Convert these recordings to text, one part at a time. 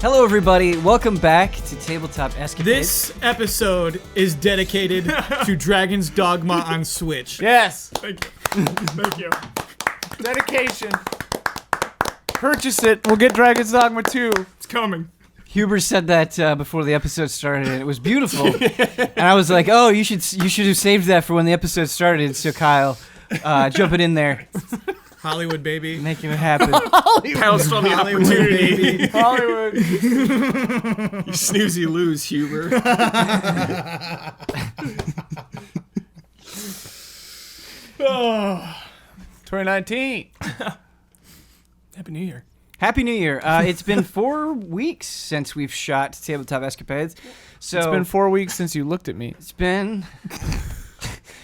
Hello, everybody. Welcome back to Tabletop Escapades. This episode is dedicated to Dragon's Dogma on Switch. Yes. Thank you. Thank you. Dedication. Purchase it. We'll get Dragon's Dogma 2. It's coming. Huber said that before the episode started, and it was beautiful. And I was like, "Oh, you should have saved that for when the episode started." So Kyle, jumping in there, Hollywood, baby. making it happen. Pounced on the opportunity. Hollywood. You snooze, you lose, Huber. 2019. Happy New Year. Happy New Year! It's been 4 weeks since we've shot Tabletop Escapades. So It's been 4 weeks since you looked at me. It's been.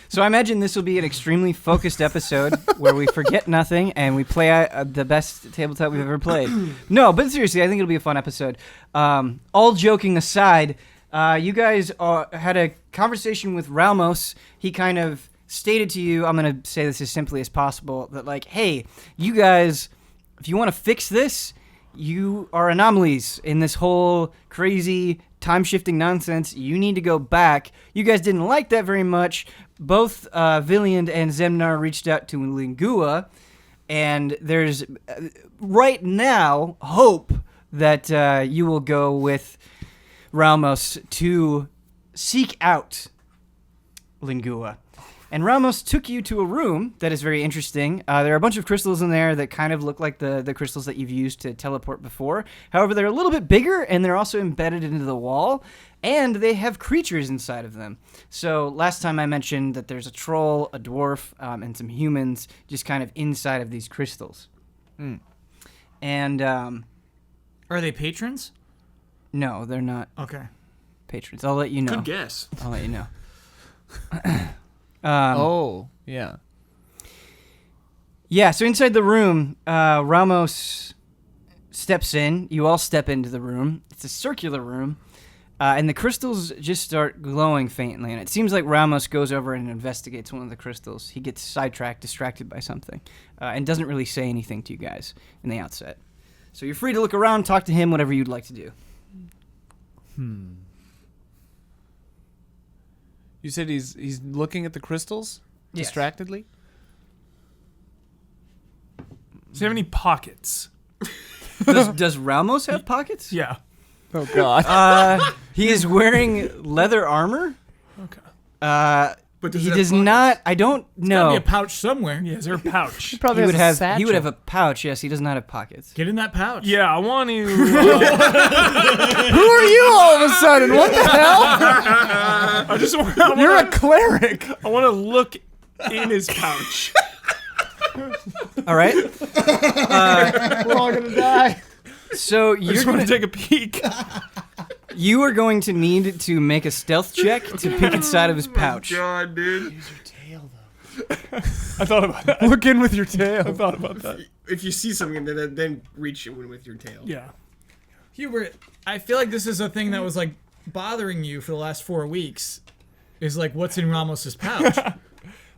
So I imagine this will be an extremely focused episode where we forget nothing and we play the best tabletop we've ever played. No, but seriously, I think it'll be a fun episode. All joking aside, you guys had a conversation with Ramos. He kind of stated to you, I'm going to say this as simply as possible, that like, hey, you guys, if you want to fix this, you are anomalies in this whole crazy time-shifting nonsense. You need to go back. You guys didn't like that very much. Both Villiand and Zemnar reached out to Lingua, and there's right now hope that you will go with Ramos to seek out Lingua. And Ramos took you to a room that is very interesting. There are a bunch of crystals in there that kind of look like the crystals that you've used to teleport before. However, they're a little bit bigger, and they're also embedded into the wall, and they have creatures inside of them. So last time I mentioned that there's a troll, a dwarf, and some humans just kind of inside of these crystals. And Are they patrons? no, they're not Okay. patrons. I'll let you know. Good guess. I'll let you know. Yeah. Yeah, so inside the room, Ramos steps in. You all step into the room. It's a circular room, and the crystals just start glowing faintly, and it seems like Ramos goes over and investigates one of the crystals. He gets sidetracked, distracted by something, and doesn't really say anything to you guys in the outset. So you're free to look around, talk to him, whatever you'd like to do. You said he's looking at the crystals Yes. distractedly? Does he have any pockets? Does Ramos have pockets? Yeah. Oh, God. He is wearing leather armor. Okay. But He does not. I don't Gotta know. be a pouch somewhere. Yeah, is there a pouch? Probably He would has have. a He would have satchel. a pouch. Yes, he does not have pockets. Get in that pouch. Yeah, I want to. Who are you all of a sudden? What the hell? I just want. You're a cleric. I want to look in his pouch. All right. We're all going to die. So I just want to take a peek. you are going to need to make a stealth check to peek inside of his pouch. God, dude. Use your tail, though. I thought about that. Look in with your tail. I thought about that. If you see something, then reach it with your tail. Yeah. Hubert, I feel like this is a thing that was like bothering you for the last 4 weeks. Is like what's in Ramos's pouch.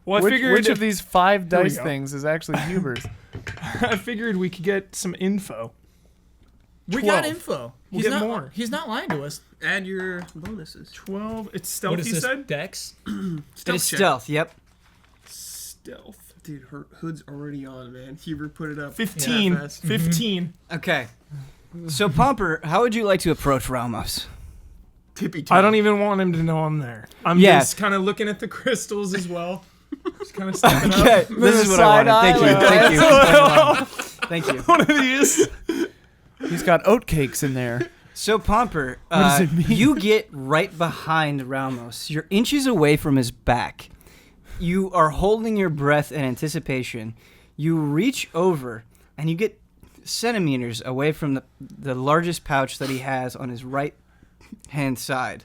Well, I Which, figured which of these 5 There we dice go. things is actually Huber's? I figured we could get some info. We got 12. info. We'll He's get not, more. He's not lying to us. Add your bonuses. 12. It's What stealth. is You this? said Dex? It Stealth is check. stealth. Yep. stealth. Dude, her hood's already on, man. Hubert put it up. 15. Yeah, fast. 15. Okay. So Pomper, how would you like to approach Ramos? Tippy toe. I don't even want him to know I'm there. I'm Yeah. just kind of looking at the crystals as well. Just kind of stepping up. Okay. This is what I wanted. Thank you. Thank you. One of these. He's got oat cakes in there. So Pomper, does it mean? you get right behind Ramos. You're inches away from his back. You are holding your breath in anticipation. You reach over, and you get centimeters away from the largest pouch that he has on his right-hand side.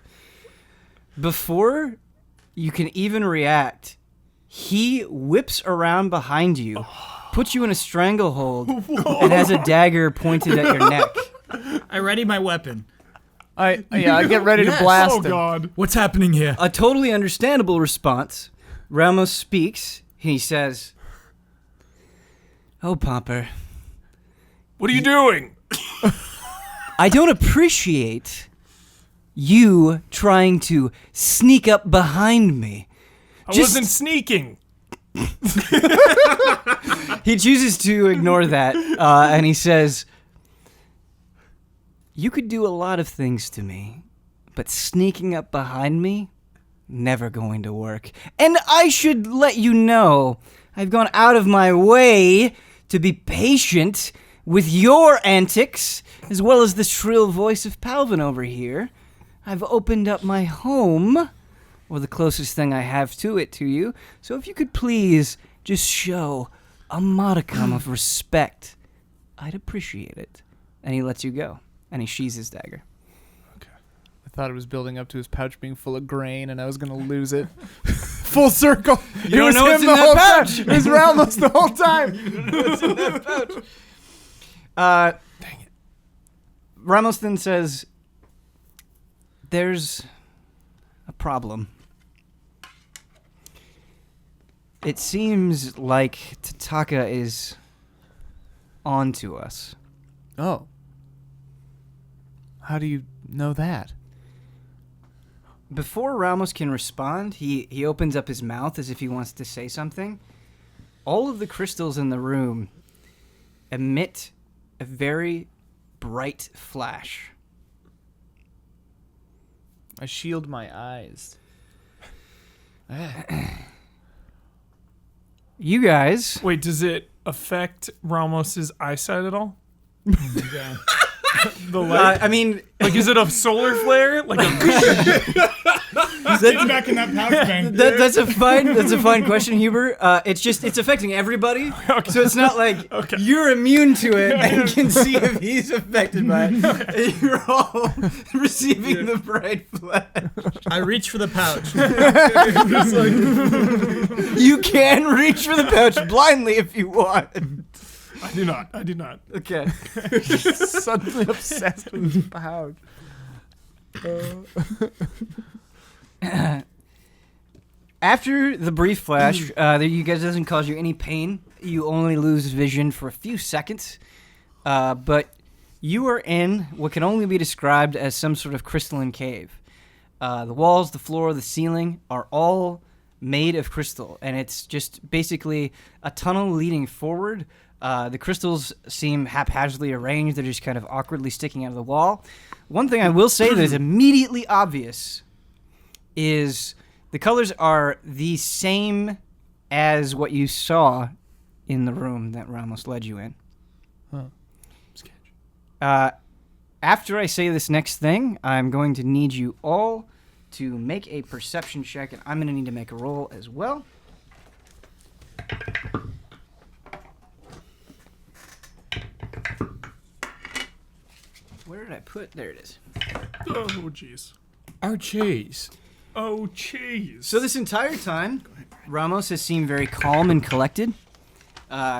Before you can even react, he whips around behind you, puts you in a stranglehold, and has a dagger pointed at your neck. I ready my weapon. I get ready Yes. to blast Oh, him. God. What's happening here? A totally understandable response. Ramos speaks. He says, "Oh, Pomper, What are you doing? I don't appreciate you trying to sneak up behind me. I wasn't sneaking. He chooses to ignore that, and he says, you could do a lot of things to me, but sneaking up behind me, never going to work. And I should let you know, I've gone out of my way to be patient with your antics, as well as the shrill voice of Palvin over here. I've opened up my home, or the closest thing I have to it, to you. So if you could please just show a modicum of respect, I'd appreciate it. And he lets you go, and he sheathes his dagger. I thought it was building up to his pouch being full of grain, and I was going to lose it. Full circle. You don't know what's in that pouch. It was Ramos the whole time. What's in that pouch? Dang it. Ramos then says, there's a problem. It seems like Tataka is on to us. Oh. How do you know that? Before Ramos can respond, he opens up his mouth as if he wants to say something. All of the crystals in the room emit a very bright flash. I shield my eyes. You guys... Wait, does it affect Ramos's eyesight at all? The light? I mean... Like, is it a solar flare? Like a... Get back in that pouch, man. That's a fine question, Huber. It's affecting everybody. Okay. So it's not like you're immune to it and can see if he's affected by it. You're all receiving the bright flash. I reach for the pouch. You can reach for the pouch blindly if you want. I do not. Okay. Suddenly obsessed with his pouch. After the brief flash, you guys doesn't cause you any pain. You only lose vision for a few seconds. But you are in what can only be described as some sort of crystalline cave. The walls, the floor, the ceiling are all made of crystal, and it's just basically a tunnel leading forward. The crystals seem haphazardly arranged. They're just kind of awkwardly sticking out of the wall. One thing I will say that is immediately obvious is the colors are the same as what you saw in the room that Ramos led you in. Huh. After I say this next thing, I'm going to need you all to make a perception check, and I'm going to need to make a roll as well. Where did I put? There it is. Oh, jeez. Oh, jeez. Oh, jeez. So this entire time, Ramos has seemed very calm and collected.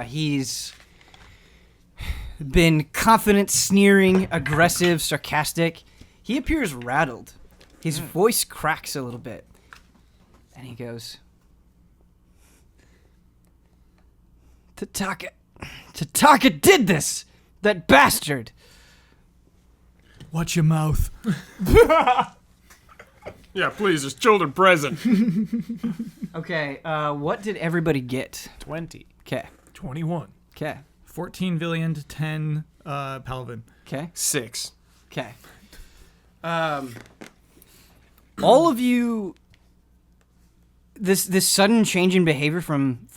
He's been confident, sneering, aggressive, sarcastic. He appears rattled. His voice cracks a little bit. And he goes, Tataka did this! That bastard! Watch your mouth. Yeah, please, there's children present. Okay, what did everybody get? 20. Okay. 21. Okay. 14 Villian to 10 Palvin. Okay. 6. Okay. All of you, this sudden change in behavior from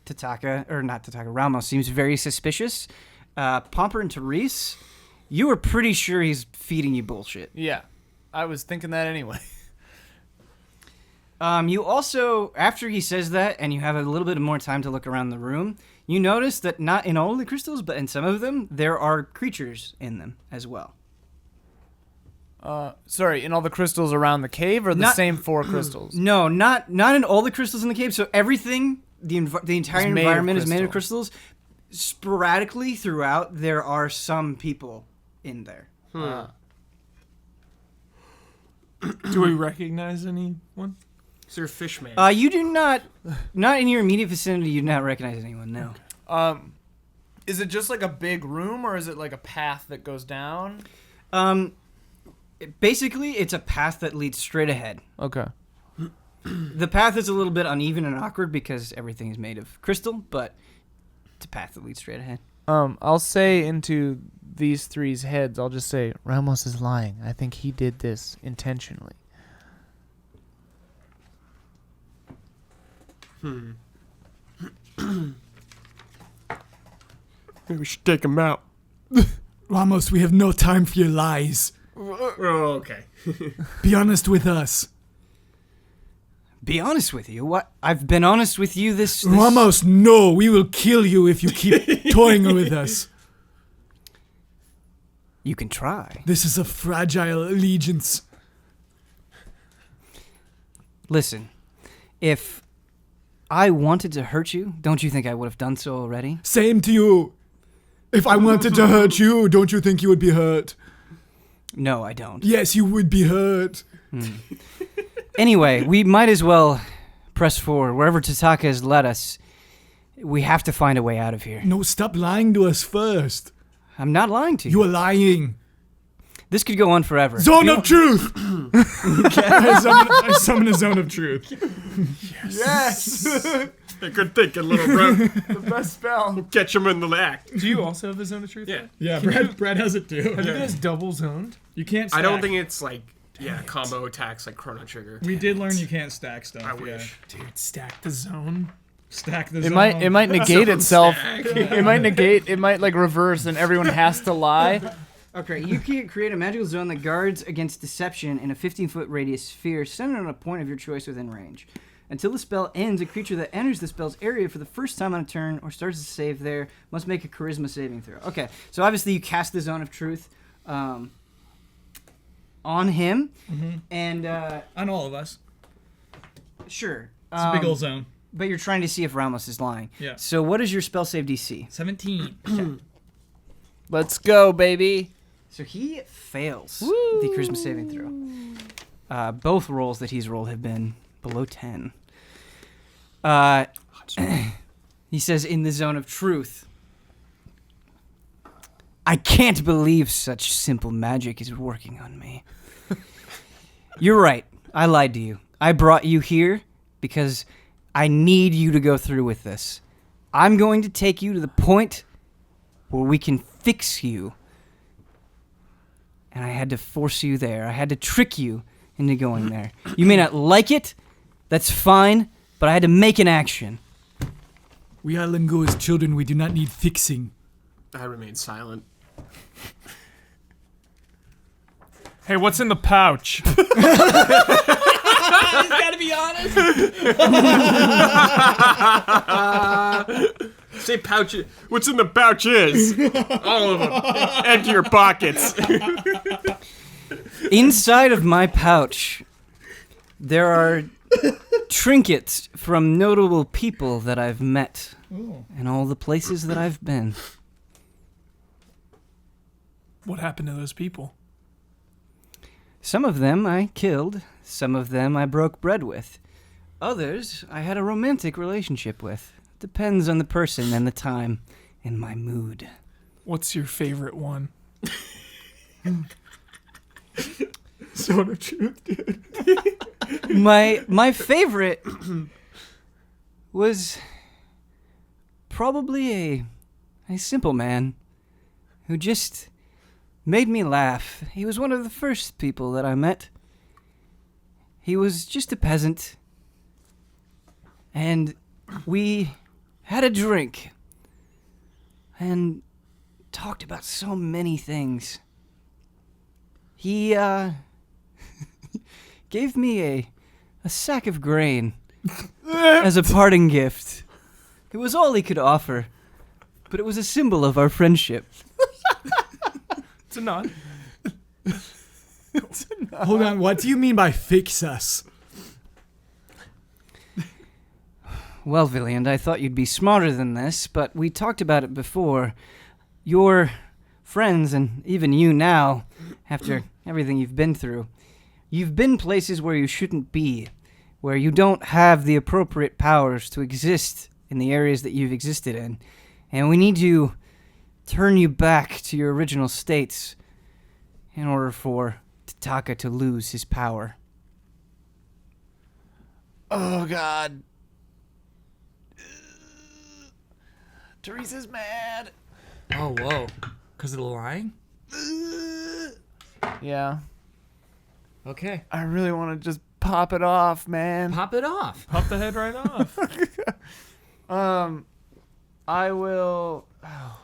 Tataka, or not Tataka, Ramos seems very suspicious. Pomper and Therese, you were pretty sure he's feeding you bullshit. Yeah, I was thinking that anyway. You also, after he says that, and you have a little bit more time to look around the room, you notice that not in all of the crystals, but in some of them, there are creatures in them as well. Sorry, in all the crystals around the cave, or the same 4 crystals? No, not in all the crystals in the cave. So everything, the entire environment is made of crystals. Sporadically throughout, there are some people in there. Do we recognize anyone? Is there a fish man? You do not in your immediate vicinity, you do not recognize anyone, no. Is it just like a big room, or is it like a path that goes down? Basically, it's a path that leads straight ahead. Okay. The path is a little bit uneven and awkward because everything is made of crystal, but it's a path that leads straight ahead. I'll say into these three's heads, I'll just say, Ramos is lying. I think he did this intentionally. Maybe we should take him out. Ramos, we have no time for your lies. Oh, okay. Be honest with us. Be honest with you. What? I've been honest with you this... Ramos, no. We will kill you if you keep toying with us. You can try. This is a fragile allegiance. Listen, if I wanted to hurt you, don't you think I would have done so already? Same to you. If I wanted to hurt you, don't you think you would be hurt? No, I don't. Yes, you would be hurt. Anyway, we might as well press forward. Wherever Tataka has led us, we have to find a way out of here. No, stop lying to us first. I'm not lying to you. You are lying. This could go on forever. Zone of truth! I summon a zone of truth. Yes! A good thinking, little bro. The best spell. Catch him in the act. Do you also have the zone of truth? Yeah. Yeah, Brad has it too. Have you guys double zoned? You can't stack. I don't think it's like, combo attacks like Chrono Trigger. We did learn you can't stack stuff. I wish. Dude, stack the zone. Stack the It zone. might negate itself. Stack. It might like reverse and everyone has to lie. Okay, you can create a magical zone that guards against deception in a 15-foot radius sphere centered on a point of your choice within range. Until the spell ends, a creature that enters the spell's area for the first time on a turn or starts to save there must make a charisma saving throw. Okay, so obviously you cast the Zone of Truth on him, and... On all of us. Sure. It's a big old zone. But you're trying to see if Ramos is lying. Yeah. So what is your spell save DC? 17. Let's go, baby. So he fails the charisma saving throw. Both rolls that he's rolled have been below 10. He says, in the Zone of Truth, I can't believe such simple magic is working on me. You're right. I lied to you. I brought you here because I need you to go through with this. I'm going to take you to the point where we can fix you. And I had to force you there. I had to trick you into going there. You may not like it. That's fine. But I had to make an action. We are Lingoa's children. We do not need fixing. I remain silent. Hey, what's in the pouch? He's gotta be honest. Say pouch. What's in the pouch is all of them. Empty your pockets. Inside of my pouch, there are trinkets from notable people that I've met and all the places that I've been. What happened to those people? Some of them I killed, some of them I broke bread with. Others I had a romantic relationship with. Depends on the person and the time and my mood. What's your favorite one? Zone of truth, dude. My favorite was probably a simple man who just made me laugh. He was one of the first people that I met. He was just a peasant. And we had a drink and talked about so many things. He gave me a sack of grain as a parting gift. It was all he could offer, but it was a symbol of our friendship. It's a nod. Hold on. What do you mean by fix us? Well, Villiand, I thought you'd be smarter than this, but we talked about it before. Your friends, and even you now, after everything you've been through, you've been places where you shouldn't be, where you don't have the appropriate powers to exist in the areas that you've existed in. And we need you turn you back to your original states in order for Taka to lose his power. Oh, God. Teresa's mad. Oh, whoa. Because of the lying? Yeah. Okay. I really want to just pop it off, man. Pop it off. Pop the head right off. I will... Oh.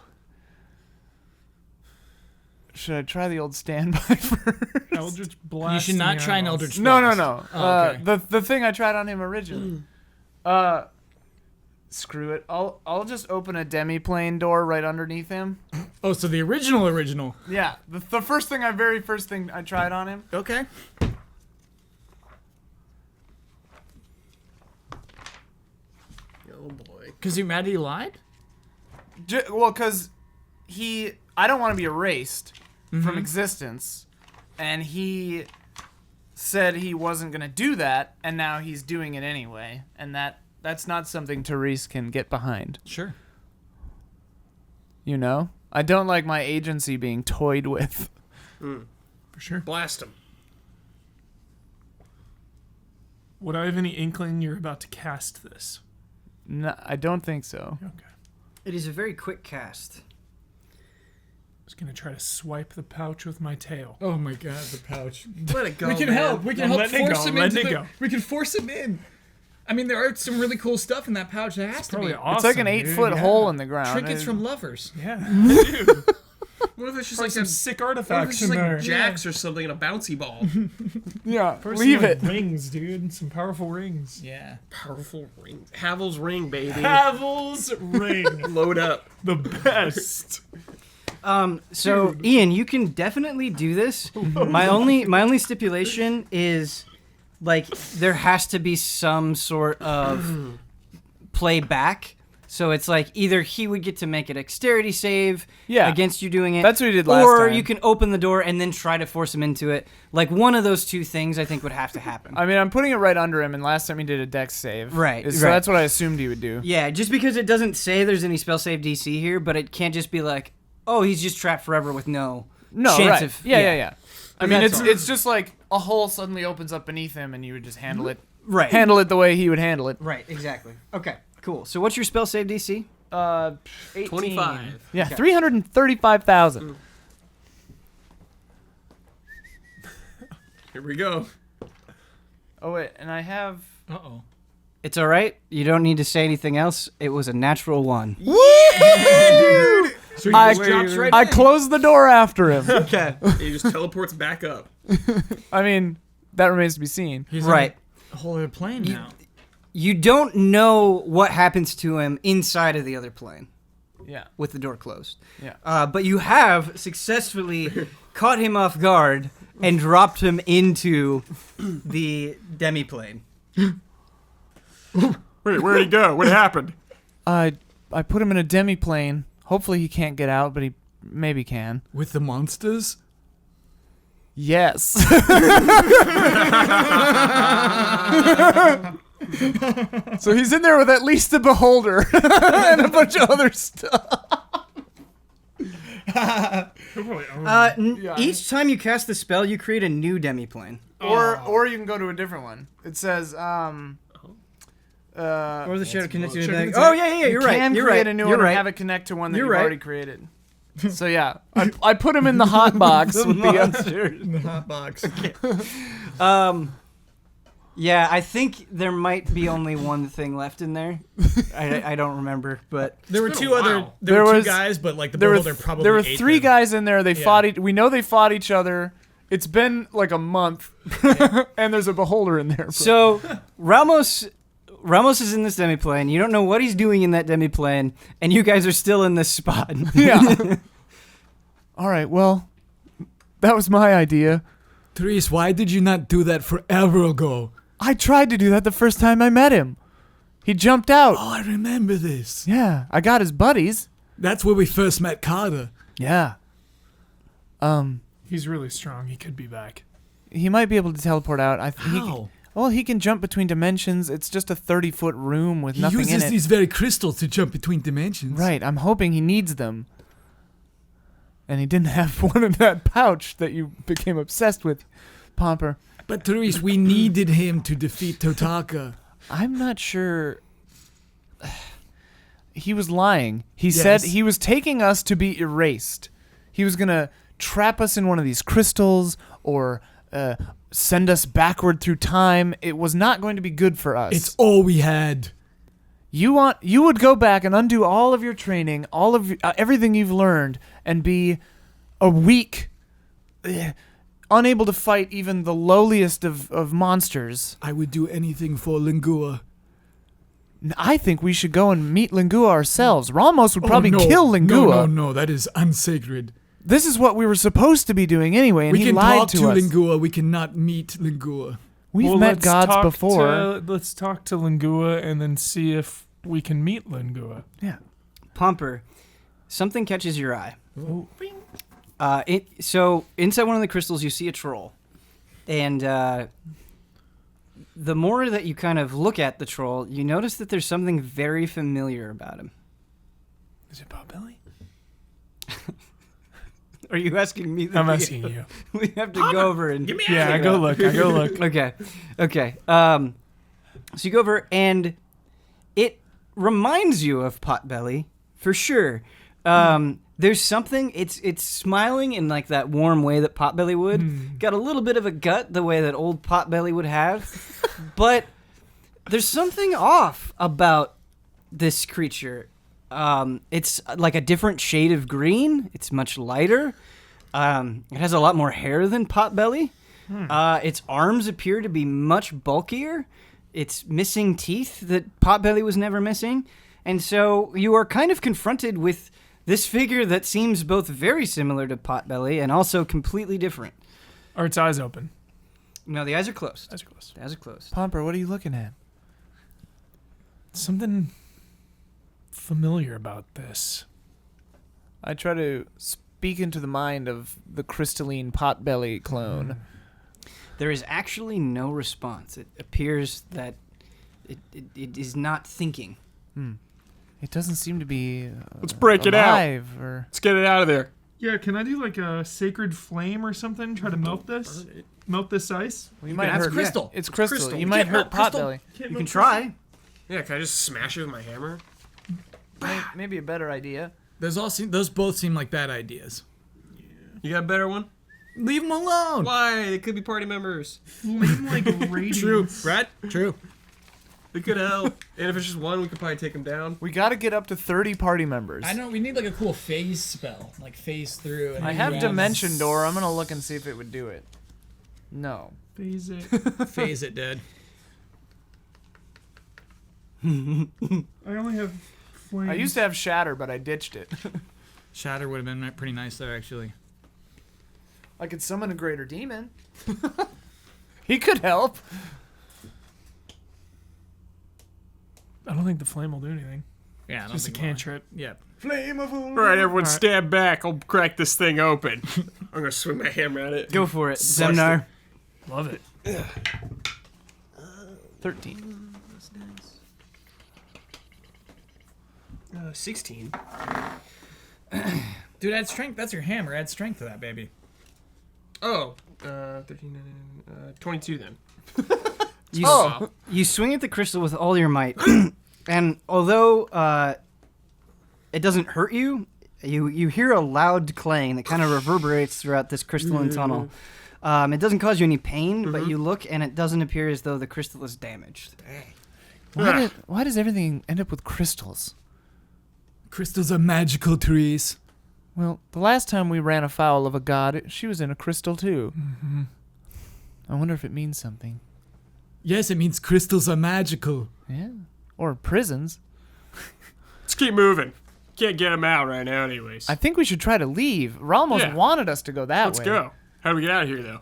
Should I try the old standby first? Eldritch Blast. You should not in the try an eyeballs. Eldritch No. Blast. Oh, okay. The thing I tried on him originally. Screw it. I'll just open a demi-plane door right underneath him. Oh, so the original. Yeah, the very first thing I tried on him. Okay. Oh boy. Because you mad he lied? Because I don't want to be erased from existence, and he said he wasn't gonna do that, and now he's doing it anyway, and that's not something Therese can get behind. Sure. You know, I don't like my agency being toyed with. For sure. Blast him. Would I have any inkling you're about to cast this? No, I don't think so. Okay. It is a very quick cast. I was going to try to swipe the pouch with my tail. Oh my god, the pouch. Let it go. We can man. help. We can I'm help letting it force go. him I'm into letting it the. go. We can force him in. I mean, there are some really cool stuff in that pouch. There has to be Probably awesome. It's like an 8-foot dude. hole in the ground. trinkets from lovers. Yeah. Dude. What if it's just Probably like some a sick what if artifacts it's just in like there. jacks or something in a bouncy ball? Yeah, Probably leave some, it. like, rings, dude. Some powerful rings. Yeah. Powerful ring. Havel's ring, baby. Havel's ring. Load up. The best. So Ian, you can definitely do this. My only stipulation is, like, there has to be some sort of playback. So it's like either he would get to make a dexterity save against you doing it. That's what he did last or time. you can open the door and then try to force him into it. Like, one of those two things I think would have to happen. I mean, I'm putting it right under him, and last time he did a dex save. Right, So right. that's what I assumed he would do. Yeah, just because it doesn't say there's any spell save DC here, but it can't just be like, oh, he's just trapped forever with no chance right. of... Yeah. I mean, That's all. it's just like a hole suddenly opens up beneath him, and you would just handle it. Right. Handle it the way he would handle it. Right, exactly. Okay, cool. So what's your spell save DC? 18. 25. Yeah, Okay. 335,000. Here we go. Oh wait, and I have. Uh-oh. It's all right. You don't need to say anything else. It was a natural one. So he I- just drops right I in. closed the door after him. Okay. He just teleports back up. I mean, that remains to be seen. He's Right. on a whole other plane now. You don't know what happens to him inside of the other plane Yeah. with the door closed. Yeah. But you have successfully caught him off guard and dropped him into the demi-plane. Wait, where'd he go? What happened? I put him in a demi-plane. Hopefully he can't get out, but he maybe can. With the monsters? Yes. So he's in there with at least a beholder and a bunch of other stuff. Each time you cast the spell, you create a new demi-plane. Or you can go to a different one. It says Or the shadow connects to Shadow the... connects- Oh, yeah, you you're right. can You're create right. a new You're one right. and have it connect to one that You're you've right. already created. So yeah, I put him in the hot box with the monsters. In the hot box. Yeah, I think there might be only one thing left in there. I don't remember, but There were It's been two a other. while. There were There two was- guys, but like the there were beholder probably. there were ate 3 them. guys in there. They Yeah. fought. We know they fought each other. It's been like a month, and there's a beholder in there. so Ramos is in this demi-plane. You don't know what he's doing in that demi-plane, and you guys are still in this spot. Yeah. All right. Well, that was my idea. Therese, why did you not do that forever ago? I tried to do that the first time I met him. He jumped out. Oh, I remember this. Yeah, I got his buddies. That's where we first met Carter. Yeah. He's really strong. He could be back. He might be able to teleport out. How? Well, he can jump between dimensions. It's just a 30-foot room with He nothing in uses it. these very crystals to jump between dimensions. Right. I'm hoping he needs them. and he didn't have one in that pouch that you became obsessed with, Pomper. But Therese, we needed him to defeat Totaka. I'm not sure. He was lying. He Yes. said he was taking us to be erased. He was going to trap us in one of these crystals or send us backward through time. It was not going to be good for us. It's all we had. You would go back and undo all of your training, all of everything you've learned, and be a weak, unable to fight even the lowliest of monsters. I would do anything for Lingua. I think we should go and meet Lingua ourselves. Ramos would probably no. kill Lingua. No, that is unsacred. This is what we were supposed to be doing anyway, and We he can lied talk to to us. Lingua, we cannot meet Lingua. We've Well, met let's gods talk before. Let's talk to Lingua and then see if we can meet Lingua. Yeah. Pomper, something catches your eye. Oh. So inside one of the crystals, you see a troll, and the more that you kind of look at the troll, you notice that there's something very familiar about him. Is it Potbelly? Are you asking me? I'm asking you. We have to go over and Yeah, I go look. Okay. So you go over, and it reminds you of Potbelly for sure. There's something. It's smiling in like that warm way that Potbelly would. Got a little bit of a gut, the way that old Potbelly would have. But there's something off about this creature. It's like a different shade of green. It's much lighter. It has a lot more hair than Potbelly. Its arms appear to be much bulkier. It's missing teeth that Potbelly was never missing. And so you are kind of confronted with this figure that seems both very similar to Potbelly and also completely different. Are its eyes open? No, the eyes are closed. Eyes are closed. The eyes are closed. Pomper, what are you looking at? Something familiar about this. I try to speak into the mind of the crystalline Potbelly clone. There is actually no response. It appears that it is not thinking. It doesn't seem to be Let's break it out. alive or Let's get it out of there. Yeah, can I do like a sacred flame or something? Try to melt this? Melt this ice? well, you might have hurt crystal. It's crystal. Crystal. You You might can't hurt melt crystal. Potbelly. You can try. Yeah, can I just smash it with my hammer? Maybe a better idea. Those both seem like bad ideas. You got a better one? Leave them alone. Why? They could be party members. Flame like radiance. True. Brad? True. They could help. And if it's just one, we could probably take them down. We got to get up to 30 party members. I know, we need like a cool phase spell. Like phase through. And I then have you Dimension Door. I'm going to look and see if it would do it. No. Phase it. Phase it, Dad. I only have flame. I used to have Shatter, but I ditched it. Shatter would have been pretty nice there, actually. I could summon a greater demon. He could help. I don't think the flame will do anything. Yeah, I don't Just a think we'll- cantrip. Yeah. Flame of All right, everyone, All right. stand back. I'll crack this thing open. I'm going to swing my hammer at it. Go for it, Sucks Zemnar. Love it. 13. 16. Dude, add strength. That's your hammer. Add strength to that, baby. Oh, 13, 22 then. You swing at the crystal with all your might, and although it doesn't hurt you, you hear a loud clang that kind of reverberates throughout this crystalline tunnel. It doesn't cause you any pain, but you look and it doesn't appear as though the crystal is damaged. Why does everything end up with crystals? Crystals are magical, Therese. Well, the last time we ran afoul of a god, she was in a crystal too. I wonder if it means something. Yes, it means crystals are magical. Yeah. Or prisons. Let's keep moving. Can't get them out right now anyways. I think we should try to leave. Ramos Yeah. wanted us to go that Let's way. go. How do we get out of here, though?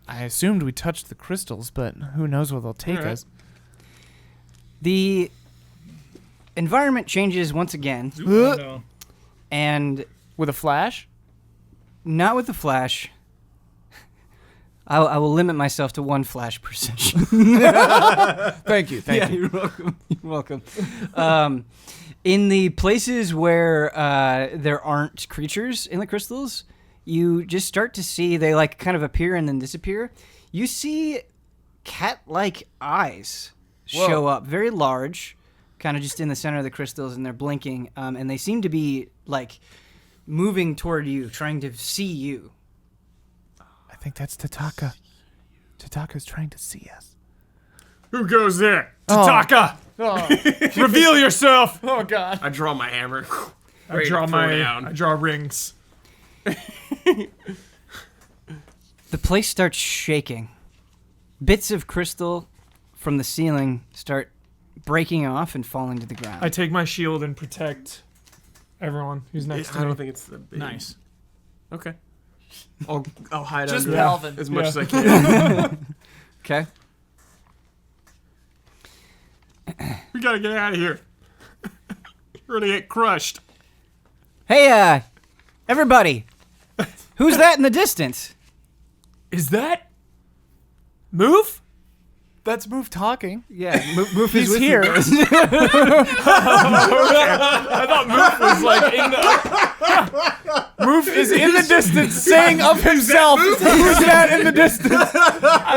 I assumed we touched the crystals, but who knows where they'll take All right. us. The environment changes once again, Oh, no. and With a flash? not with the flash. I will limit myself to one flash per session. Thank you. Thank you. You're welcome. You're welcome. In the places where there aren't creatures in the crystals, you just start to see they like kind of appear and then disappear. You see cat-like eyes show up, very large, kind of just in the center of the crystals, and they're blinking, and they seem to be like moving toward you, trying to see you. I think that's Tataka. Tataka's trying to see us. Who goes there? Tataka, Oh, reveal yourself. oh God. I draw my hammer. I draw rings. The place starts shaking. Bits of crystal from the ceiling start breaking off and falling to the ground. I take my shield and protect everyone who's next to I me. don't think it's the big. Nice. Okay. I'll hide Just under Palvin. as much Yeah. as I can. Okay. We gotta get out of here. We're gonna get crushed. Hey, everybody. Who's that in the distance? Is that move? That's Move talking. Yeah, Moof He's is with here. you guys. I thought Moof was like in the. Move is in the distance, saying of himself, "Who's that in the distance?" I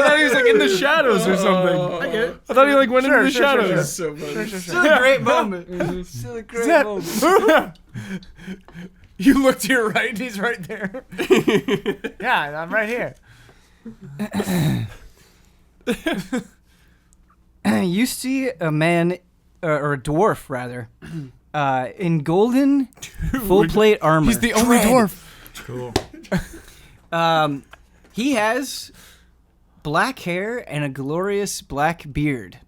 thought he was like in the shadows or something. I get it. I thought he like went into the sure, shadows. So funny. Still a great moment. Still a great moment. You look to your right, and he's right there. Yeah, I'm right here. You see a man, or a dwarf rather, in golden full plate armor. He's the only dwarf. Cool. He has black hair and a glorious black beard.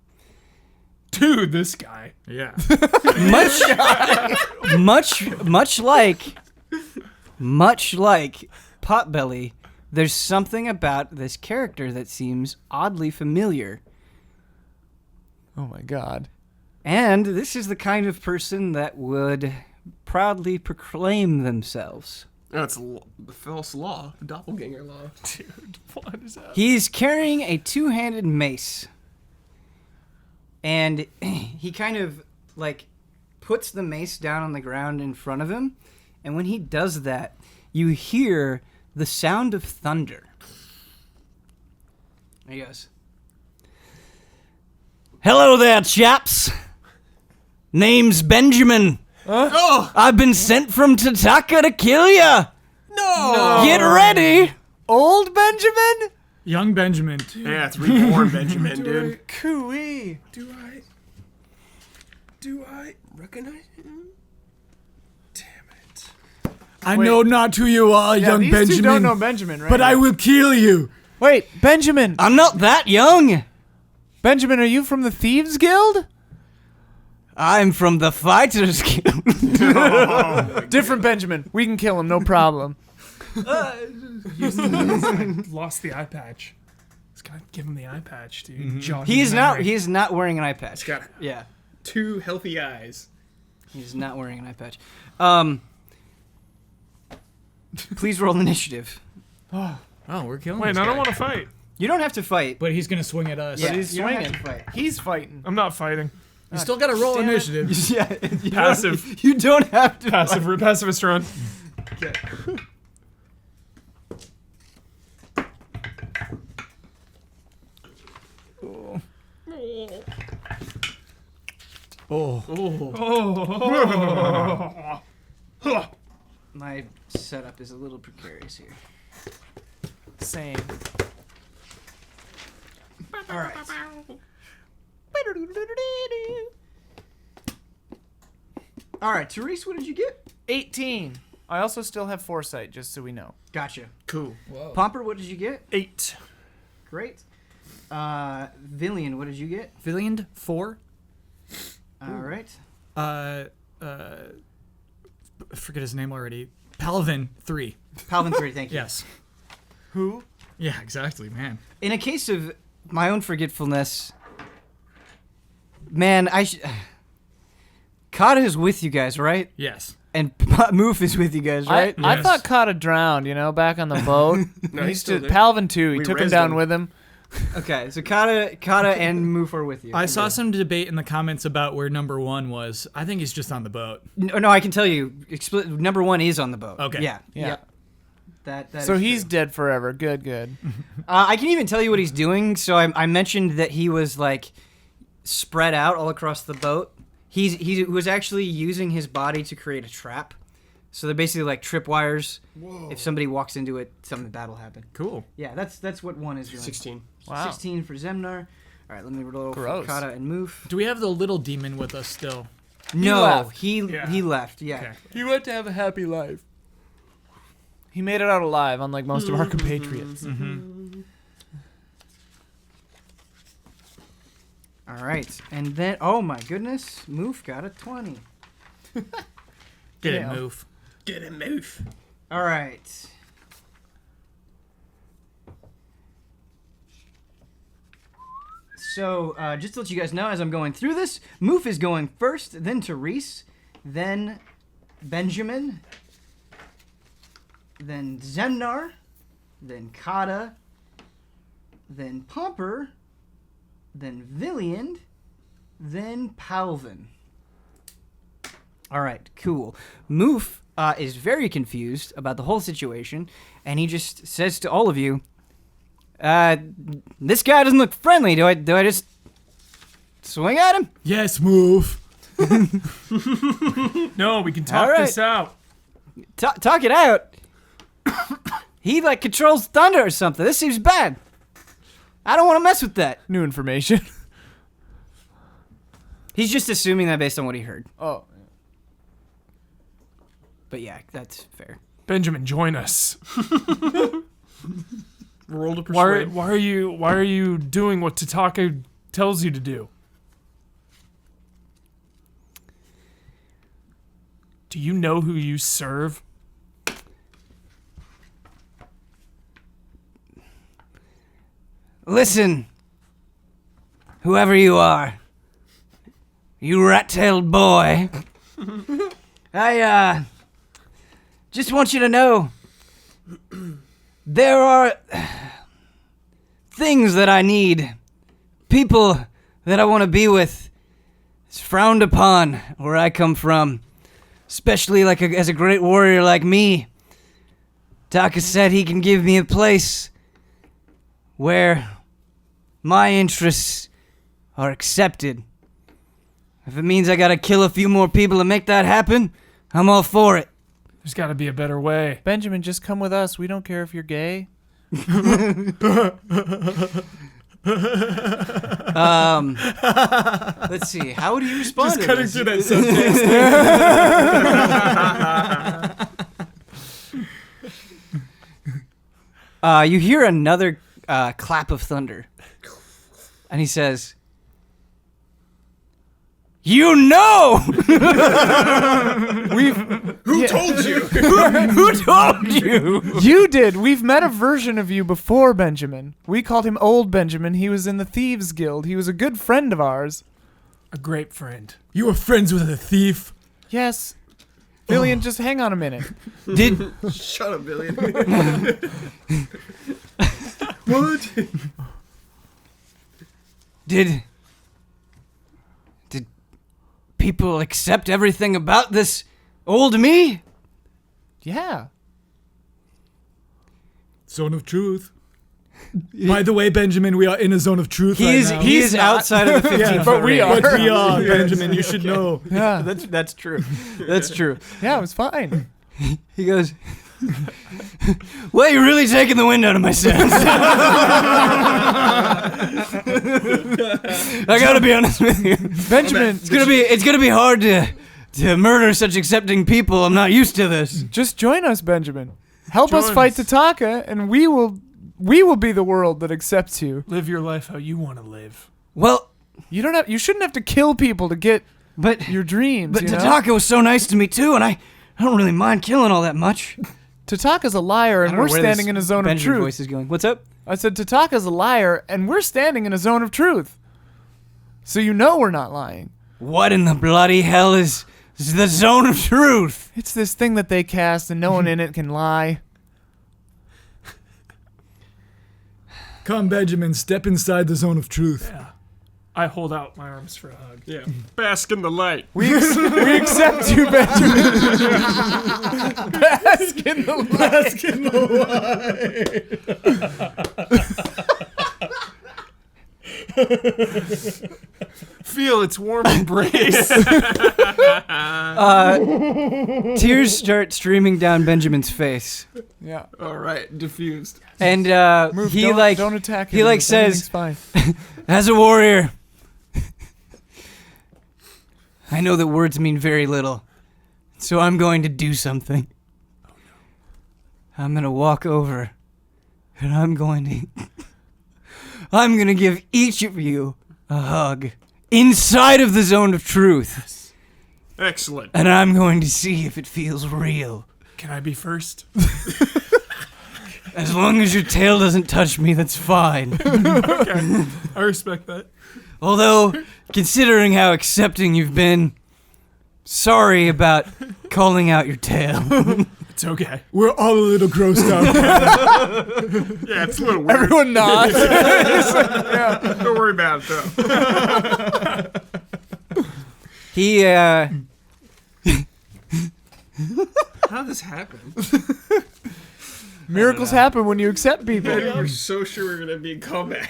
Dude, this guy. Yeah. Much like Potbelly, there's something about this character that seems oddly familiar. Oh my God. And this is the kind of person that would proudly proclaim themselves. That's the false law, the doppelganger law. Dude, what is that? He's carrying a two-handed mace. And he kind of, like, puts the mace down on the ground in front of him. And when he does that, you hear the sound of thunder. There he goes. Hello there, chaps. Name's Benjamin. Oh I've been sent from Tataka to kill ya. no! Get ready. Old Benjamin? Young Benjamin. Yeah, it's reborn Benjamin, dude. Cooey. Do I recognize him? Damn it! I know not who you are, Yeah, young these Benjamin. two don't know Benjamin, right? but I will kill you. Wait, Benjamin. I'm not that young. Benjamin, are you from the Thieves Guild? I'm from the Fighters Guild. Different Benjamin. We can kill him, no problem. Lost the eye patch. Just gotta give him the eye patch, dude. Jog He his is not. memory. He is not wearing an eye patch. Got Yeah, 2 healthy eyes. he's not wearing an eye patch. Please roll initiative. Oh, we're killing Wait, this I don't guy. want to fight. You don't have to fight. But he's gonna swing at us. Yeah, he's you don't have swinging. to fight. He's fighting. I'm not fighting. You still gotta roll damn it. initiative. Yeah, you Passive. Don't, you don't have to. Pacifist run. My setup is a little precarious here. Same. All right. All right, Therese, what did you get? 18. I also still have foresight, just so we know. Gotcha. Cool. Whoa. Pomper, what did you get? 8. Great. Villian, what did you get? Villian 4. All right. Forget his name already. Palvin 3. Palvin 3, thank you. Yes. Who? Yeah, exactly, man. In a case of my own forgetfulness, man, Kata is with you guys, right? Yes. And Moof is with you guys, right? I Yes. thought Kata drowned, back on the boat. No, he's still there. Palvin too. He We took him rezzed down him. with him. Okay, so Kata and Moof are with you. I saw some debate in the comments about where number 1 was. I think he's just on the boat. No, I can tell you. Number 1 is on the boat. Okay. Yeah. Yeah. That So is he's true. dead forever. Good. I can even tell you what he's doing. So I mentioned that he was like spread out all across the boat. He was actually using his body to create a trap. So they're basically like tripwires. Whoa. If somebody walks into it, something bad will happen. Cool. Yeah, that's what 1 is doing. 16. Wow. 16 for Zemnar. All right, let me roll for Gross. Kata and Moof. Do we have the little demon with us still? No, left. he Yeah. left. Yeah. Okay. He went to have a happy life. He made it out alive, unlike most of our compatriots. All right, and then oh my goodness, Moof got a 20. Get Yeah. it, move. Get him, move. All right. So, just to let you guys know, as I'm going through this, Moof is going first, then Therese, then Benjamin, then Zemnar, then Kata, then Pomper, then Villiand, then Palvin. All right, cool. Moof is very confused about the whole situation, and he just says to all of you, this guy doesn't look friendly. Do I just swing at him? Yes, move. No, we can talk All right. this out. Talk it out. He like controls thunder or something. This seems bad. I don't want to mess with that. New information. He's just assuming that based on what he heard. Oh. But yeah, that's fair. Benjamin, join us. Roll to Why persuade. are you doing what Tataka tells you to do? Do you know who you serve? Listen, whoever you are, you rat-tailed boy, I just want you to know there are things that I need, people that I want to be with. It's frowned upon where I come from, especially as a great warrior like me. Taka said he can give me a place where my interests are accepted. If it means I gotta kill a few more people to make that happen, I'm all for it. There's got to be a better way. Benjamin, just come with us. We don't care if you're gay. Let's see. How would you respond Just to cutting this? through that subtext. You hear another clap of thunder, and he says, "You know, Who told you? who told you?" You did. We've met a version of you before, Benjamin. We called him Old Benjamin. He was in the Thieves Guild. He was a good friend of ours. A great friend. You were friends with a thief. Yes. Villian, just hang on a minute. Did Shut up, Billy. What? did people accept everything about this old me? Yeah. Zone of truth. By the way, Benjamin, we are in a zone of truth right now. He is outside of the 15 Yeah, foot but we range. are. But we are, Benjamin. You should know. Yeah. That's true. That's true. Yeah, it was fine. He goes, "Well, you're really taking the wind out of my sails." I gotta be honest with you. Benjamin, It's gonna be hard to murder such accepting people. I'm not used to this. just join us, Benjamin. Help us Join fight us. Tataka, and we will be the world that accepts you. Live your life how you want to live. Well, You shouldn't have to kill people to get but your dreams. but you know? Tataka was so nice to me too, and I don't really mind killing all that much. Tataka's a liar, and we're standing in a zone of Benjamin truth. voice is going. What's up? I said Tataka's a liar, and we're standing in a zone of truth. So you know we're not lying. What in the bloody hell is the zone of truth? It's this thing that they cast, and no one in it can lie. Come, Benjamin, step inside the zone of truth. Yeah. I hold out my arms for a hug. Yeah. Bask in the light. We accept you, Benjamin. Bask in the light. Bask in the light. Feel its warm embrace. Tears start streaming down Benjamin's face, Yeah. All right, diffused. and Move, he don't attack him. he like Everything's says, fine. as a warrior, I know that words mean very little, so I'm going to do something. I'm gonna walk over, and I'm going to give each of you a hug inside of the zone of truth, Excellent. and I'm going to see if it feels real. Can I be first? As long as your tail doesn't touch me, that's fine. Okay. I respect that. Although, considering how accepting you've been, sorry about calling out your tail. It's okay. We're all a little grossed out. Yeah, it's a little weird. Everyone nods. Don't worry about it, though. He, How did this happen? Miracles happen when you accept people. We're so sure we're going to be in combat.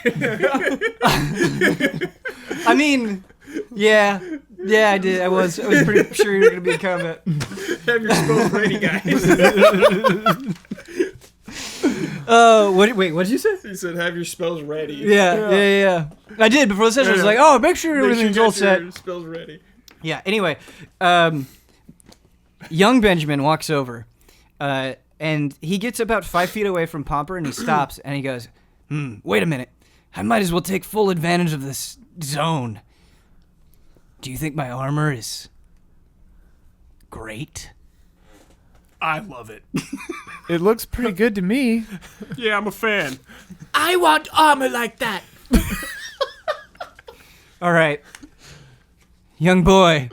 I mean, yeah, I did. I was pretty sure you were gonna be in combat. Have your spells ready, guys. Wait, what did you say? He said, have your spells ready. Yeah. I did before the session. I was Yeah. like, oh, make sure Make sure you everything's all get set. your spells ready. Yeah. Anyway, young Benjamin walks over, and he gets about 5 feet away from Pomper, and he stops, and he goes, wait a minute. I might as well take full advantage of this zone. Do you think my armor is great? I love it. It looks pretty good to me. Yeah, I'm a fan. I want armor like that. All right. Young boy,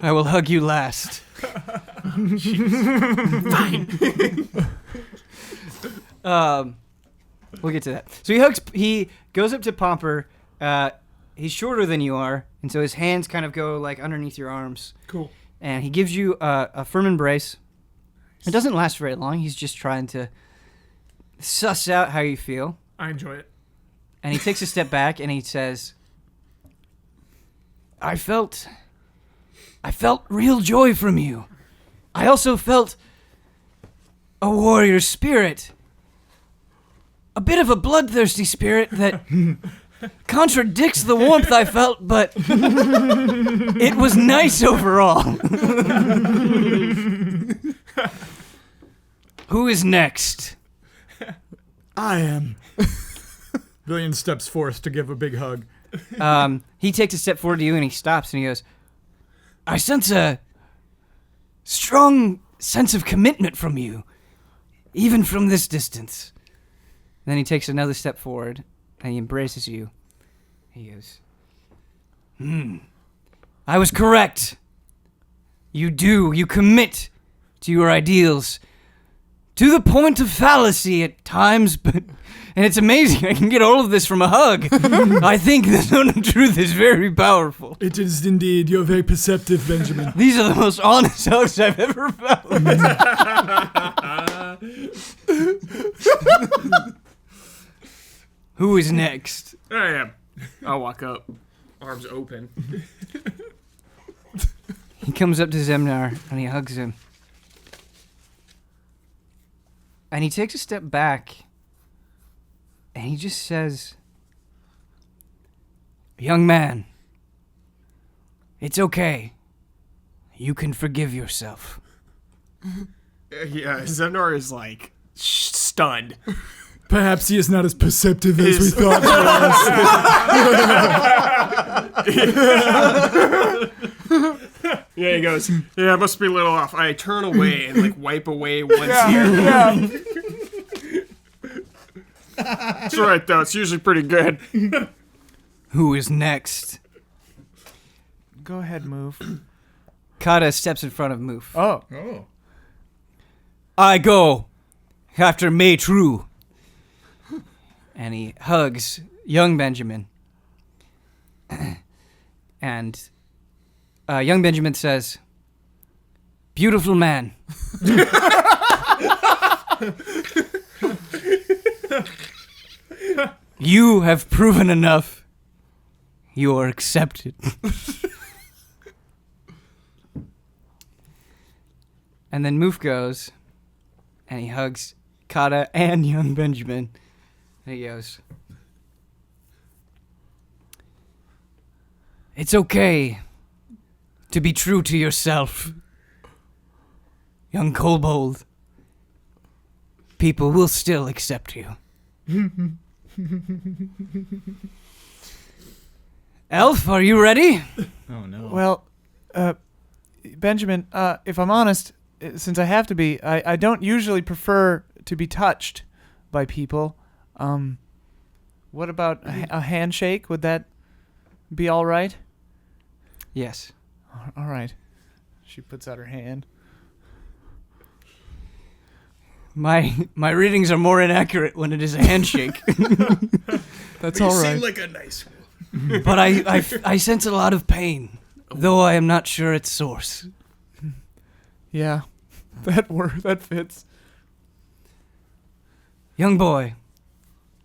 I will hug you last. We'll get to that. So he goes up to Pomper. He's shorter than you are, and so his hands kind of go like underneath your arms. Cool. And he gives you a firm embrace. It doesn't last very long. He's just trying to suss out how you feel. I enjoy it. And he takes a step back and he says, I felt real joy from you. I also felt a warrior spirit. A bit of a bloodthirsty spirit that contradicts the warmth I felt, but it was nice overall. Who is next? I am. Villian steps forth to give a big hug. He takes a step forward to you and he stops and he goes, I sense a strong sense of commitment from you, even from this distance. Then he takes another step forward and he embraces you. He goes, I was correct. You commit to your ideals to the point of fallacy at times, and it's amazing. I can get all of this from a hug. I think the zone of truth is very powerful. It is indeed. You're very perceptive, Benjamin. These are the most honest hugs I've ever felt. Who is next? I am. I'll walk up. Arms open. He comes up to Zemnar and he hugs him. And he takes a step back and he just says, young man, it's okay. You can forgive yourself. Yeah, Zemnar is like stunned. Perhaps he is not as perceptive as we thought he was. Yeah, he goes, yeah, it must be a little off. I turn away and like wipe away one tear. Yeah. It's alright though, it's usually pretty good. Who is next? Go ahead, move. Kata steps in front of Moof. Oh. I go after May True. and he hugs young Benjamin. And young Benjamin says, "Beautiful man." You have proven enough. You are accepted. And then Moof goes, and he hugs Kata and young Benjamin. And he goes, "It's okay to be true to yourself, young kobold. People will still accept you." Elf, are you ready? Oh no. Well, Benjamin, if I'm honest, since I have to be, I don't usually prefer to be touched by people. What about a handshake? Would that be all right? Yes. All right. She puts out her hand. My readings are more inaccurate when it is a handshake. That's You all seem right. like a nice one. But I sense a lot of pain, though I am not sure its source. Yeah, that fits. Young boy,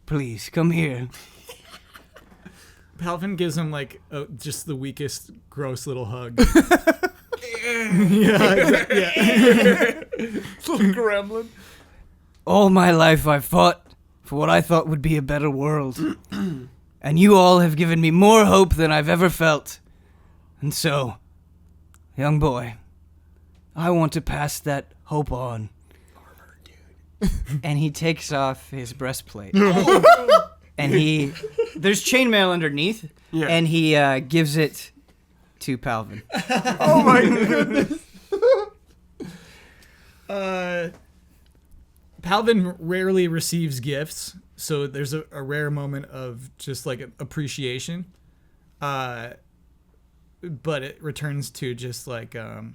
please come here. Palvin gives him like just the weakest, gross little hug. Yeah. Little gremlin. All my life I've fought for what I thought would be a better world. And you all have given me more hope than I've ever felt. And so, young boy, I want to pass that hope on. And he takes off his breastplate. And there's chainmail underneath. Yeah. And he gives it to Palvin. Oh my goodness. Palvin rarely receives gifts, so there's a rare moment of just like appreciation. But it returns to just like, I'll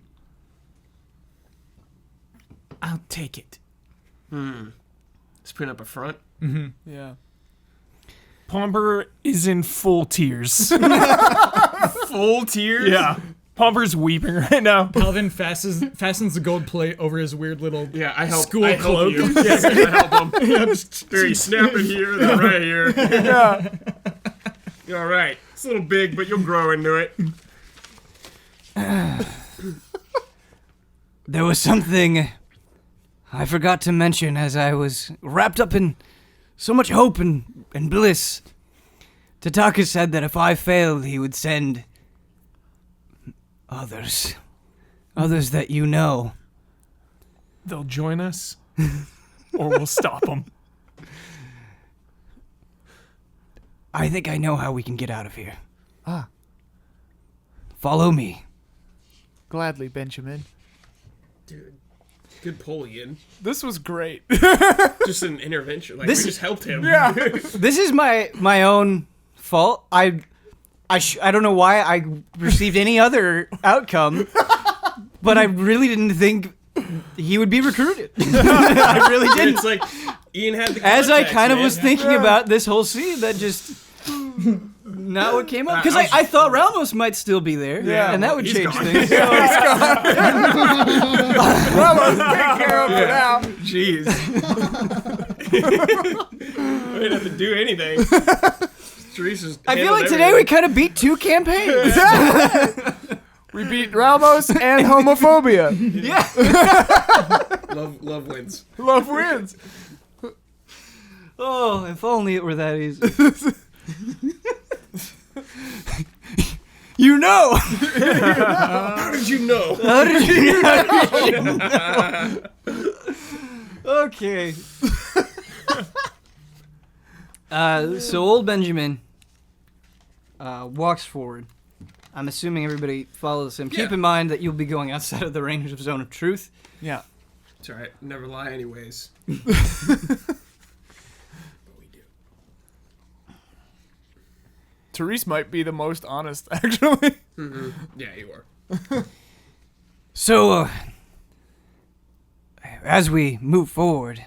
take it. Let's print up a front. Yeah. Pomper is in full tears. Full tears? Yeah. Pomper's weeping right now. Palvin fastens the gold plate over his weird little Yeah, school I help cloak. you. Yes, I help him. There, you snap it here, then right here. Yeah. All right. It's a little big, but you'll grow into it. There was something I forgot to mention as I was wrapped up in so much hope and bliss. Tataka said that if I failed, he would send others that you know. They'll join us, or we'll stop them. I think I know how we can get out of here. Ah. Follow me. Gladly, Benjamin. Dude, good pull, Ian. This was great. Just an intervention. Like, This- we just helped him. Yeah. This is my own fault. I don't know why I received any other outcome, but I really didn't think he would be recruited. I really didn't. It's like, Ian had the As I contacts, kind of man. was thinking about this whole scene, that just not what came up. Because I thought Ramos might still be there, Yeah. and that would He's change gone. things. Ramos, take care of it now. Jeez. I didn't have to do anything. Teresa's I feel handled like today we everything. kind of beat two campaigns. We beat Ramos and homophobia. Yeah. Love wins. Love wins. Oh, if only it were that easy. You know. How did you know? How did you know? Okay. So old Benjamin walks forward. I'm assuming everybody follows him. Keep Yeah. in mind that you'll be going outside of the range of zone of truth. Yeah. It's alright. Never lie anyways. But we do. Therese might be the most honest, actually. Yeah, you are. So, as we move forward,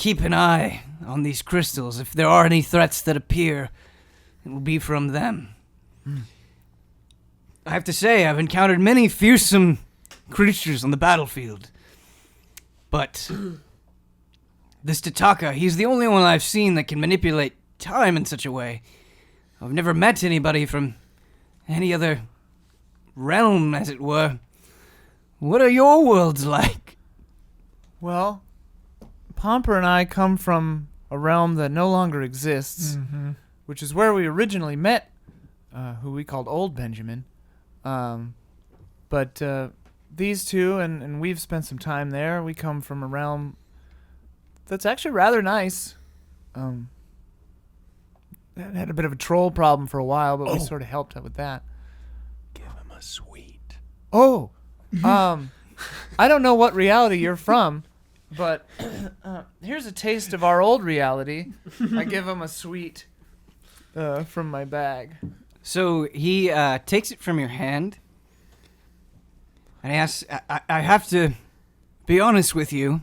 keep an eye on these crystals. If there are any threats that appear, it will be from them. I have to say, I've encountered many fearsome creatures on the battlefield. But this Tataka, he's the only one I've seen that can manipulate time in such a way. I've never met anybody from any other realm, as it were. What are your worlds like? Well, Pomper and I come from a realm that no longer exists, which is where we originally met, who we called Old Benjamin. But these two, and we've spent some time there, we come from a realm that's actually rather nice. Had a bit of a troll problem for a while, but we sort of helped out with that. Give him a sweet. Oh, I don't know what reality you're from, but here's a taste of our old reality. I give him a sweet from my bag. So he takes it from your hand, and he asks, I have to be honest with you.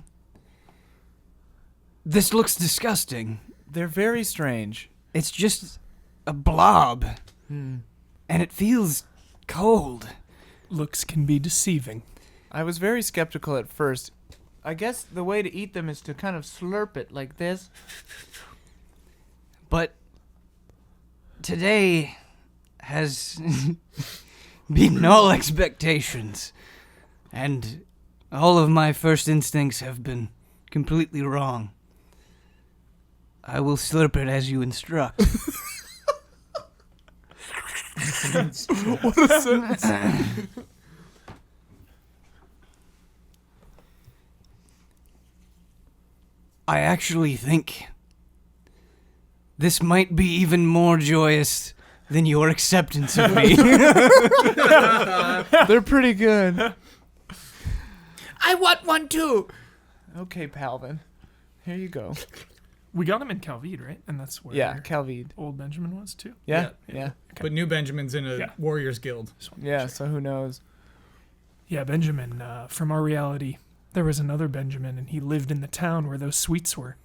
This looks disgusting. They're very strange. It's just a blob, and it feels cold. Looks can be deceiving. I was very skeptical at first. I guess the way to eat them is to kind of slurp it like this. But today has beaten all expectations, and all of my first instincts have been completely wrong. I will slurp it as you instruct. What a sentence. I actually think this might be even more joyous than your acceptance of me. They're pretty good. I want one too. Okay, Palvin. Here you go. We got him in Calvide, right? And that's where Calvide. Old Benjamin was too. Yeah. Okay. But New Benjamin's in a Yeah. Warriors Guild. Just wanted to Yeah, check. so who knows? Yeah, Benjamin, from our reality, there was another Benjamin, and he lived in the town where those sweets were.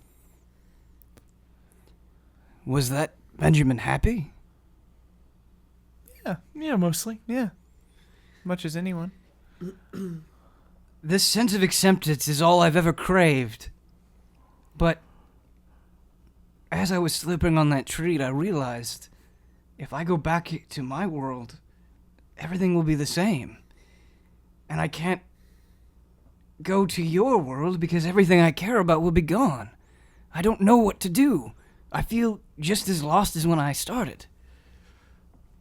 Was that Benjamin happy? Yeah, mostly. Yeah. Much as anyone. This sense of acceptance is all I've ever craved. But as I was slipping on that treat, I realized if I go back to my world, everything will be the same. And I can't go to your world because everything I care about will be gone. I don't know what to do. I feel just as lost as when I started.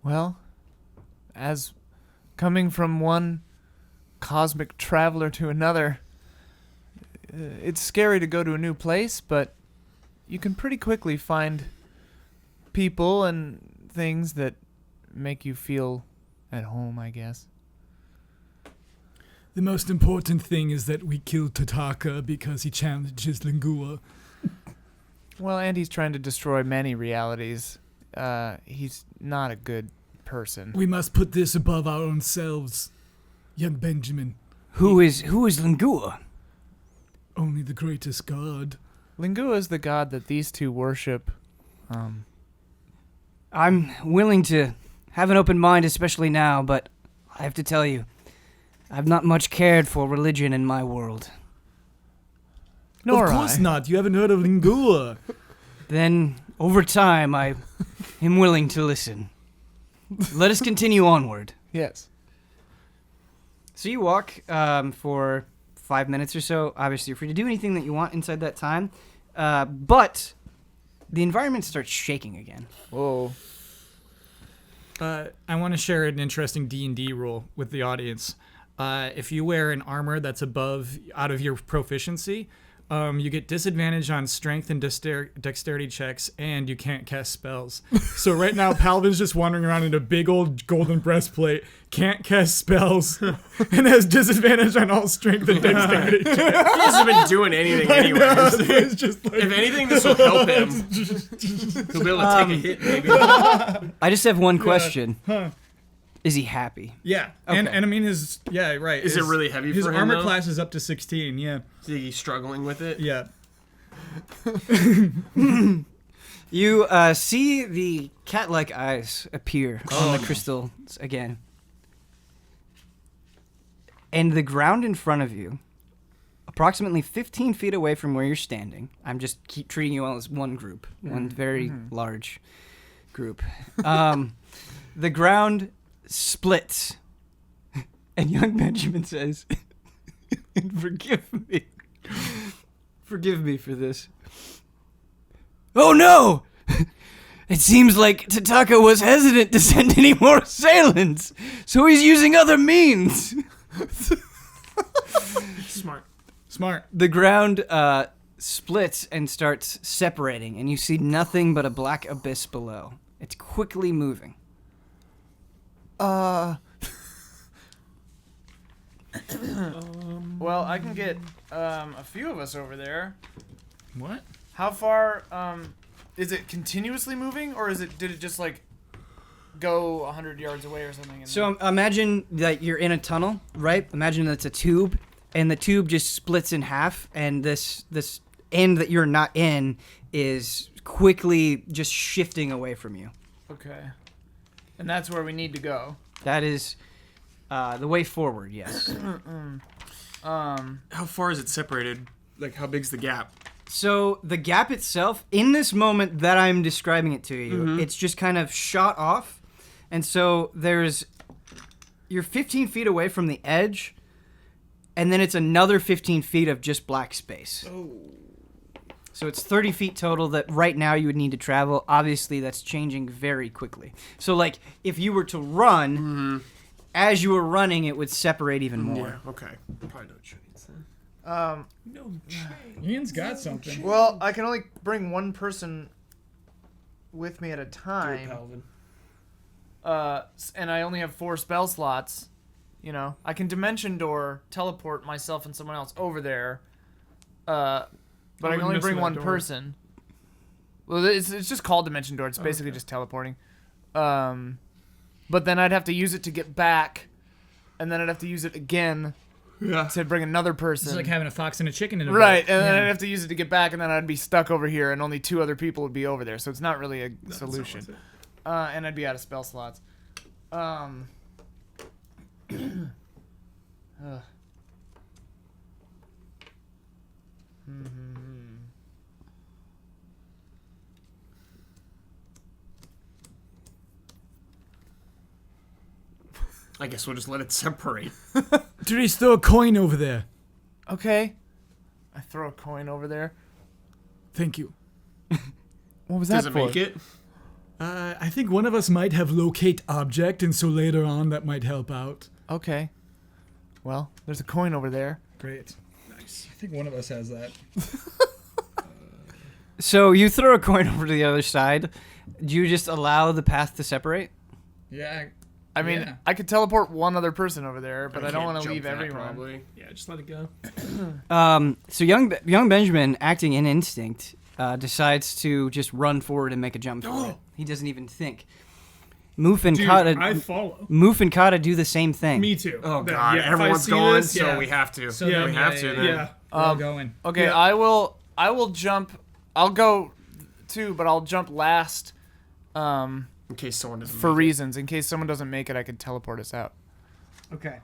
Well, as coming from one cosmic traveler to another, it's scary to go to a new place, but you can pretty quickly find people and things that make you feel at home, I guess. The most important thing is that we killed Tataka because he challenges Lingua. Well, and he's trying to destroy many realities. He's not a good person. We must put this above our own selves, young Benjamin. Who is Lingua? Only the greatest god. Lingua is the god that these two worship. I'm willing to have an open mind, especially now, but I have to tell you, I've not much cared for religion in my world. Nor of course I. not. You haven't heard of Lingua. Then, over time, I am willing to listen. Let us continue onward. Yes. So you walk for 5 minutes or so. Obviously, you're free to do anything that you want inside that time. But the environment starts shaking again. Whoa. I want to share an interesting D&D rule with the audience. If you wear an armor that's out of your proficiency, you get disadvantage on strength and dexterity checks, and you can't cast spells. So right now, Palvin's just wandering around in a big old golden breastplate, can't cast spells, and has disadvantage on all strength and dexterity checks. He hasn't been doing anything anyways. It's just like, If anything, this will help him. He'll be able to take a hit, maybe. I just have one question. Is he happy? yeah, Okay. and I mean his right. Is it really heavy his for him, armor though? class is up to 16. Yeah, Is he struggling with it? yeah. You see the cat-like eyes appear on the crystals again. And the ground in front of you, approximately 15 feet away from where you're standing, I'm just keep treating you all as one group, one very large group. The ground splits, and young Benjamin says, forgive me for this. Oh no! It seems like Tataka was hesitant to send any more assailants, so he's using other means. Smart. The ground splits and starts separating, and you see nothing but a black abyss below. It's quickly moving. Well, I can get a few of us over there. What? How far? Is it continuously moving, or did it just like go 100 yards away or something? And So imagine that you're in a tunnel, right? Imagine that's a tube, and the tube just splits in half, and this end that you're not in is quickly just shifting away from you. okay, and that's where we need to go. That is the way forward, yes. How far is it separated? Like, how big's the gap? So the gap itself, in this moment that I'm describing it to you, it's just kind of shot off. And so you're 15 feet away from the edge, and then it's another 15 feet of just black space. Oh. So it's 30 feet total that right now you would need to travel. Obviously, that's changing very quickly. So, like, if you were to run, as you were running, it would separate even more. Yeah, okay. Probably no trains then. No chain. Ian's got something. Well, I can only bring one person with me at a Do it, time. Palvin. And I only have 4 spell slots. You know, I can dimension door, teleport myself and someone else over there. But I can only bring one person. Well, it's just called dimension door. It's basically just teleporting. But then I'd have to use it to get back, and then I'd have to use it again to bring another person. It's like having a fox and a chicken in a Right, boat. and then I'd have to use it to get back, and then I'd be stuck over here, and only 2 other people would be over there. So it's not really a solution. And I'd be out of spell slots. I guess we'll just let it separate. Therese, throw a coin over there. Okay. I throw a coin over there. Thank you. What was Does that it for? make it? I think one of us might have locate object, and so later on that might help out. Okay. Well, there's a coin over there. Great. Nice. I think one of us has that. So you throw a coin over to the other side. Do you just allow the path to separate? Yeah. I mean, Yeah. I could teleport one other person over there, but I don't can't want to jump leave that, everyone. Probably. Yeah, just let it go. So young Benjamin, acting in instinct, decides to just run forward and make a jump for it. He doesn't even think. Moof and Dude, Kata, I follow. Moof and Kata do the same thing. Me too. Oh That- god, yeah, if I everyone's see going, this, so yeah. we have to. So Yeah, we have to then. Yeah. We're all going. Okay, Yeah. I will jump. I'll go too, but I'll jump last. In case someone doesn't For make reasons, in case someone doesn't make it, I could teleport us out. Okay.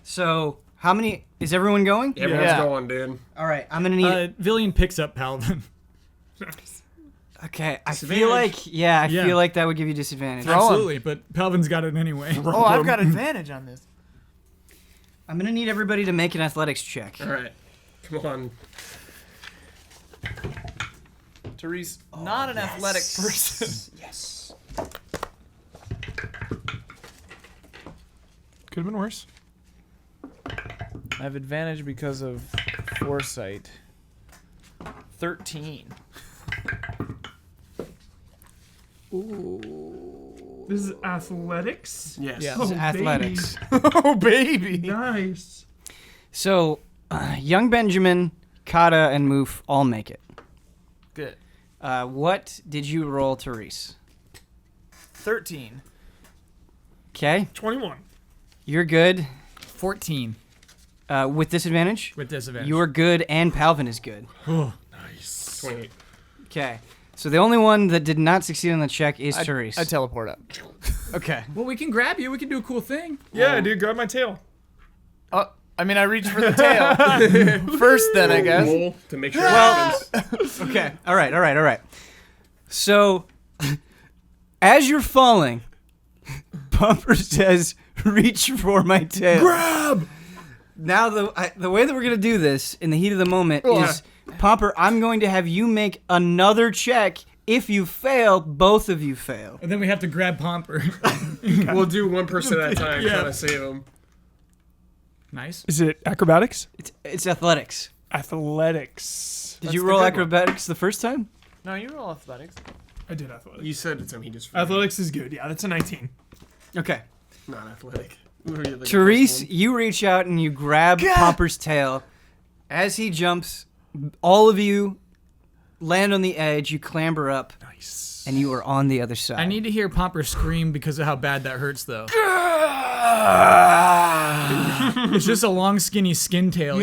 So how many is everyone going? it. Everyone's Yeah. going, dude. All right, I'm gonna need. Villian picks up Palvin. Okay, I feel Disadvantage. like Yeah. I feel like that would give you disadvantage. Throw 'em. Absolutely, but Palvin's got it anyway. Oh, I've got advantage on this. I'm gonna need everybody to make an athletics check. All right, come on. Therese, not an athletic person. Yes. Could have been worse. I have advantage because of foresight. 13. This is athletics. Yes. Yeah. It's Oh, athletics. Oh, baby. Nice. So, young Benjamin, Kata, and Moof all make it. Good. What did you roll, Therese? 13. Okay, 21. you're good. 14 With disadvantage? with disadvantage. You're good, and Palvin is good. Oh, Nice. 28. Okay. So the only one that did not succeed on the check is Therese. I teleport up. Okay. Well, we can grab you. We can do a cool thing. Yeah, dude, grab my tail. I mean, I reach for the tail first, then I guess. Roll to make sure it happens. Okay. All right. So, as you're falling, Bumper says, "Reach for my tail." Grab! Now, the way that we're gonna do this in the heat of the moment is, Pomper, I'm going to have you make another check. If you fail, both of you fail. And then we have to grab Pomper. We'll do one person at a time, trying to save him. Nice. Is it acrobatics? It's athletics. Athletics. Did you roll acrobatics the first time? No, you roll athletics. I did athletics. You said it's him, he just... Athletics is good. Yeah, that's a 19. Okay. Not athletic. Literally, like, Therese, the first you reach out and you grab Pomper's tail. As he jumps, all of you land on the edge. You clamber up, Nice. and you are on the other side. I need to hear Pomper scream because of how bad that hurts, though. It's just a long, skinny skin tail.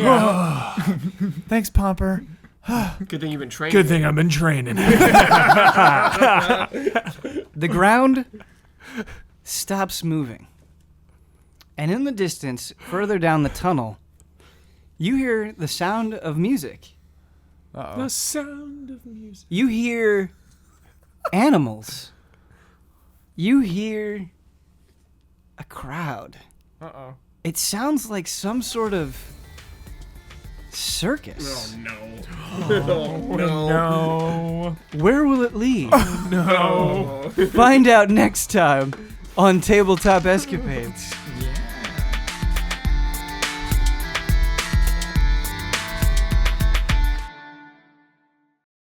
Thanks, Pomper. one. Good thing you've been trained. Good thing I've been training. The ground stops moving. And in the distance, further down the tunnel, you hear the sound of music. The sound of music. You hear animals. You hear a crowd. Uh-oh. It sounds like some sort of circus. Oh, no. Oh, no. No. Where will it lead? No. Find out next time on Tabletop Escapades.